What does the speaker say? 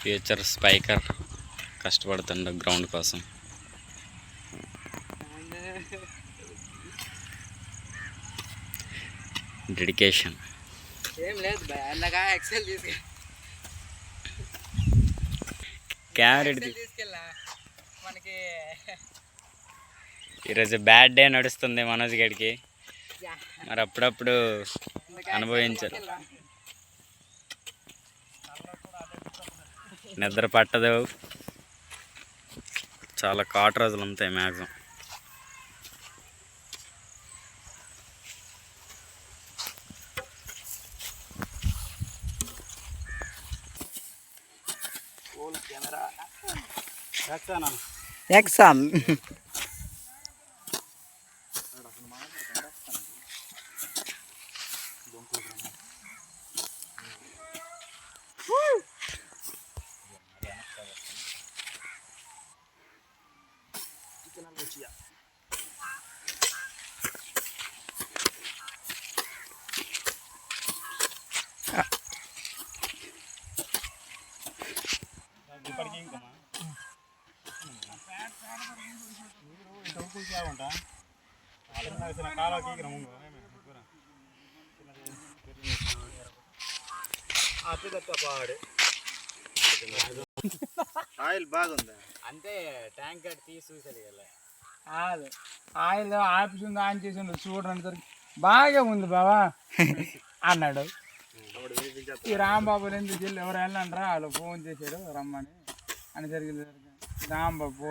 Future Spykar కష్టపడుతుండ ground కోసం. Dedication ఏం లేదు భయ అన్నగా ఎక్సెల్ కెమెరా తీసుకెళ్ళా మనకి. ఈరోజు బ్యాడ్ డే నడుస్తుంది మనోజ్ గడికి, మరి అప్పుడప్పుడు అనుభవించాలి. నిద్ర పట్టదు, చాలా కాటు రోజులు ఉంటాయి మ్యాక్సిమం. ఎక్సాన్ ఆయిల్ బాగుందా అంటే ట్యాంక్ కట్టి తీసి చూసాడు కదా. ఆయిల్ ఆఫీస్ ఆన్ చేసి చూడడానికి బాగా ఉంది బావా అన్నాడు. ఈ రాంబాబు ఎందుకు ఎవరు వెళ్ళండి రా, వాళ్ళు ఫోన్ చేశాడు రమ్మని అని జరిగింది. రాంబాబు